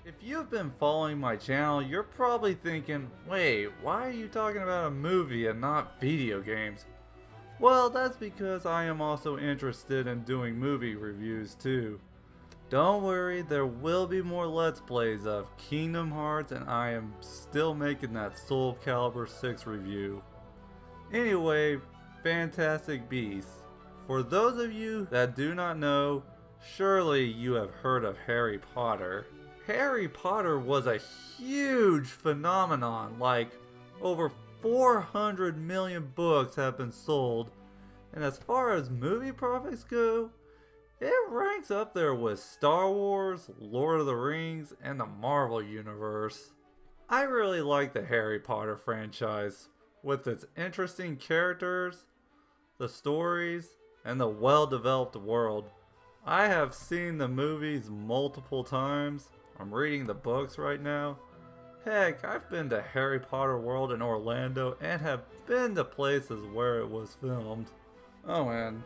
If you've been following my channel, you're probably thinking, wait, why are you talking about a movie and not video games? Well, that's because I am also interested in doing movie reviews too. Don't worry, there will be more Let's Plays of Kingdom Hearts, and I am still making that Soul Calibur 6 review. Anyway, Fantastic Beasts. For those of you that do not know, surely you have heard of Harry Potter. Harry Potter was a huge phenomenon, like over 400 million books have been sold, and as far as movie profits go, it ranks up there with Star Wars, Lord of the Rings, and the Marvel Universe. I really like the Harry Potter franchise, with its interesting characters, the stories, and the well-developed world. I have seen the movies multiple times. I'm reading the books right now. Heck, I've been to Harry Potter World in Orlando and have been to places where it was filmed. Oh, and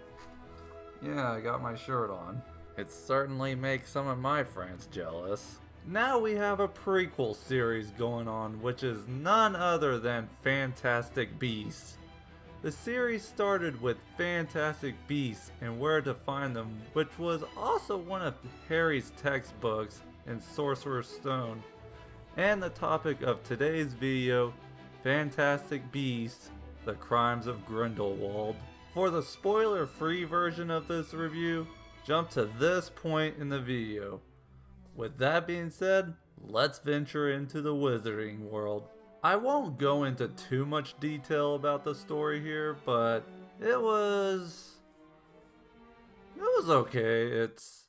yeah, I got my shirt on. It certainly makes some of my friends jealous. Now we have a prequel series going on, which is none other than Fantastic Beasts. The series started with Fantastic Beasts and Where to Find Them, which was also one of Harry's textbooks in Sorcerer's Stone, and the topic of today's video, Fantastic Beasts: The Crimes of Grindelwald. For the spoiler-free version of this review, jump to this point in the video. With that being said, let's venture into the wizarding world. I won't go into too much detail about the story here, but it was okay. It's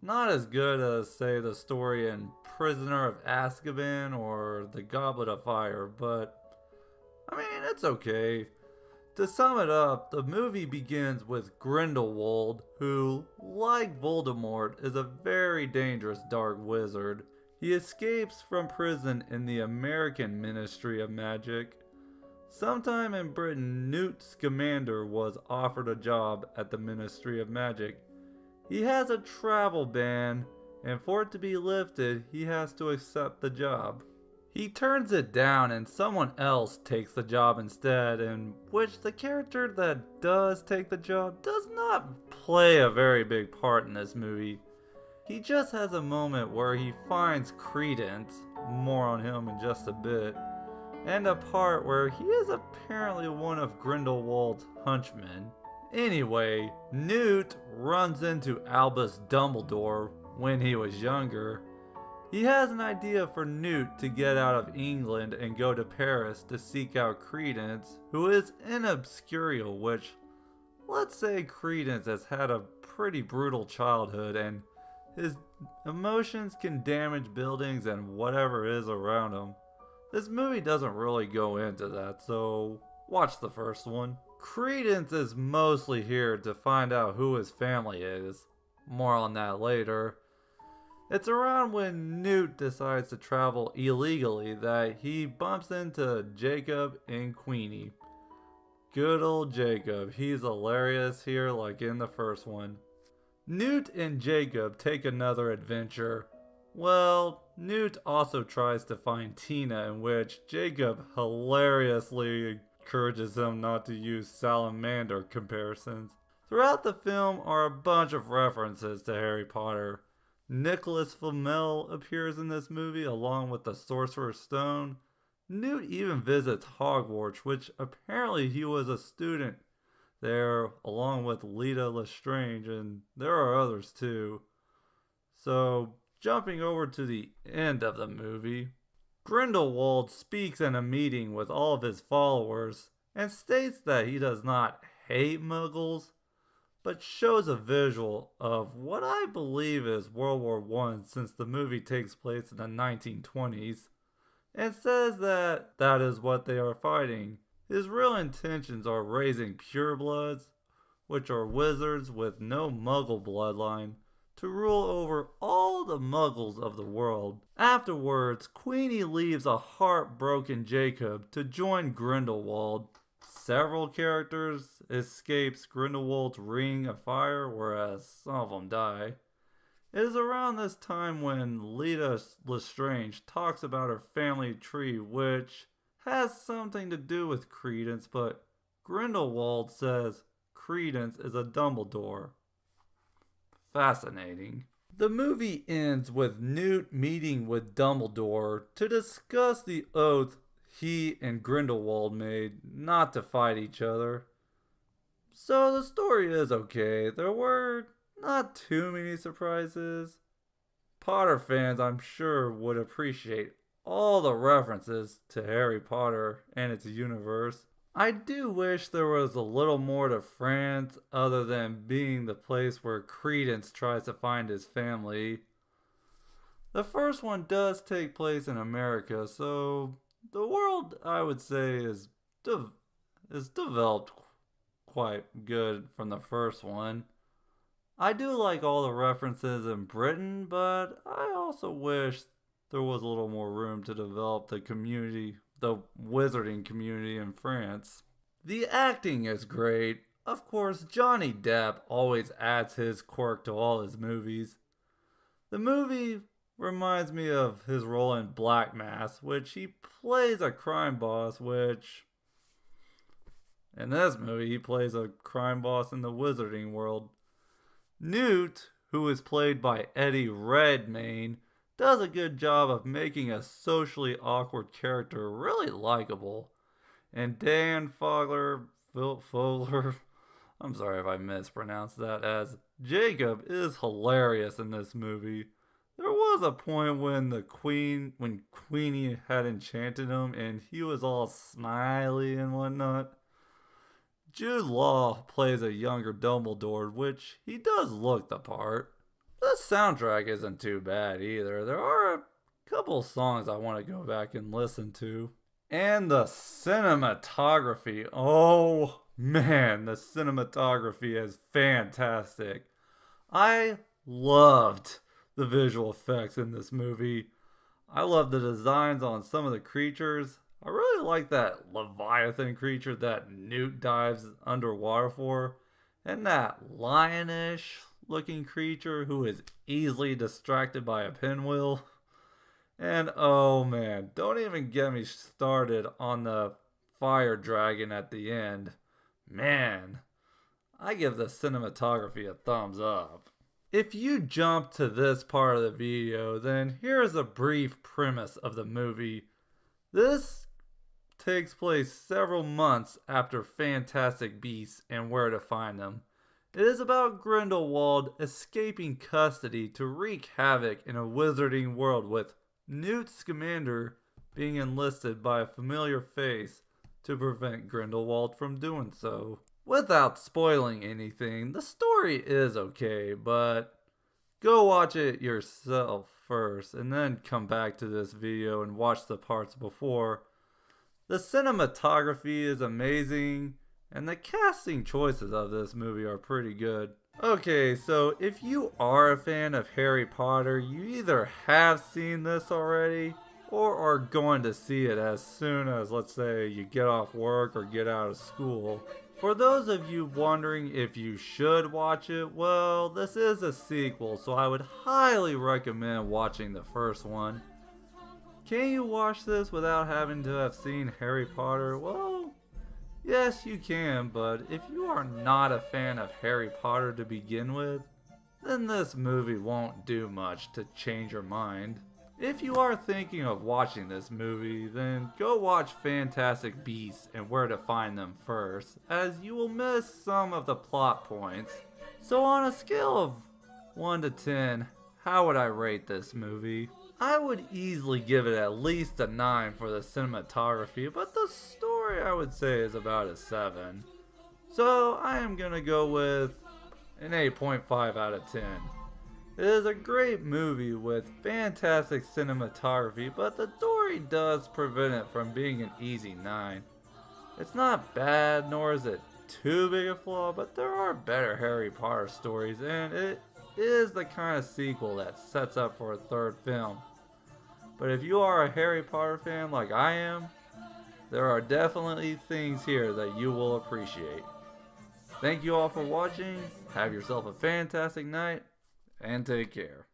not as good as, say, the story in Prisoner of Azkaban or The Goblet of Fire, but I mean, it's okay. To sum it up, the movie begins with Grindelwald, who, like Voldemort, is a very dangerous dark wizard. He escapes from prison in the American Ministry of Magic. Sometime in Britain, Newt Scamander was offered a job at the Ministry of Magic. He has a travel ban, and for it to be lifted, he has to accept the job. He turns it down and someone else takes the job instead, in which the character that does take the job does not play a very big part in this movie. He just has a moment where he finds Credence, more on him in just a bit, and a part where he is apparently one of Grindelwald's henchmen. Anyway, Newt runs into Albus Dumbledore when he was younger. He has an idea for Newt to get out of England and go to Paris to seek out Credence, who is in Obscurial, which, let's say Credence has had a pretty brutal childhood and his emotions can damage buildings and whatever is around him. This movie doesn't really go into that, so watch the first one. Credence is mostly here to find out who his family is. More on that later. It's around when Newt decides to travel illegally that he bumps into Jacob and Queenie. Good old Jacob, he's hilarious here like in the first one. Newt and Jacob take another adventure. Well, Newt also tries to find Tina, in which Jacob hilariously encourages him not to use salamander comparisons. Throughout the film are a bunch of references to Harry Potter. Nicholas Flamel appears in this movie along with the Sorcerer's Stone. Newt even visits Hogwarts, which apparently he was a student there along with Leta Lestrange, and there are others too. So, jumping over to the end of the movie, Grindelwald speaks in a meeting with all of his followers and states that he does not hate Muggles, but shows a visual of what I believe is World War I, since the movie takes place in the 1920s, and says that that is what they are fighting. His real intentions are raising purebloods, which are wizards with no Muggle bloodline, to rule over all the Muggles of the world. Afterwards, Queenie leaves a heartbroken Jacob to join Grindelwald. Several characters escapes Grindelwald's ring of fire, whereas some of them die. It is around this time when Lita Lestrange talks about her family tree, which has something to do with Credence, but Grindelwald says Credence is a Dumbledore. Fascinating. The movie ends with Newt meeting with Dumbledore to discuss the oath he and Grindelwald made not to fight each other. So the story is okay. There were not too many surprises. Potter fans, I'm sure, would appreciate all the references to Harry Potter and its universe. I do wish there was a little more to France other than being the place where Credence tries to find his family. The first one does take place in America, so the world, I would say, is developed quite good from the first one. I do like all the references in Britain, but I also wish there was a little more room to develop the community, the wizarding community in France. The acting is great. Of course, Johnny Depp always adds his quirk to all his movies. The movie reminds me of his role in Black Mass, which he plays a crime boss, which in this movie he plays a crime boss in the wizarding world. Newt, who is played by Eddie Redmayne, does a good job of making a socially awkward character really likable. And Dan Fogler, I'm sorry if I mispronounced that, as Jacob is hilarious in this movie. There was a point when Queenie had enchanted him and he was all smiley and whatnot. Jude Law plays a younger Dumbledore, which he does look the part. The soundtrack isn't too bad either. There are a couple songs I want to go back and listen to. And the cinematography. Oh man, the cinematography is fantastic. I loved the visual effects in this movie. I love the designs on some of the creatures. I really like that Leviathan creature that Newt dives underwater for, and that lionish looking creature who is easily distracted by a pinwheel. And oh man, don't even get me started on the fire dragon at the end. Man, I give the cinematography a thumbs up. If you jump to this part of the video, then here's a brief premise of the movie. This takes place several months after Fantastic Beasts and Where to Find Them. It is about Grindelwald escaping custody to wreak havoc in a wizarding world, with Newt Scamander being enlisted by a familiar face to prevent Grindelwald from doing so. Without spoiling anything, the story is okay, but go watch it yourself first and then come back to this video and watch the parts before. The cinematography is amazing, and the casting choices of this movie are pretty good. Okay, so if you are a fan of Harry Potter, you either have seen this already or are going to see it as soon as, let's say, you get off work or get out of school. For those of you wondering if you should watch it, well, this is a sequel, so I would highly recommend watching the first one. Can you watch this without having to have seen Harry Potter? Well, yes you can, but if you are not a fan of Harry Potter to begin with, then this movie won't do much to change your mind. If you are thinking of watching this movie, then go watch Fantastic Beasts and Where to Find Them first, as you will miss some of the plot points. So on a scale of 1 to 10, how would I rate this movie? I would easily give it at least a 9 for the cinematography, but the story I would say is about a 7. So I am going to go with an 8.5 out of 10. It is a great movie with fantastic cinematography, but the story does prevent it from being an easy 9. It's not bad, nor is it too big a flaw, but there are better Harry Potter stories, and it is the kind of sequel that sets up for a third film. But if you are a Harry Potter fan like I am, there are definitely things here that you will appreciate. Thank you all for watching. Have yourself a fantastic night, and take care.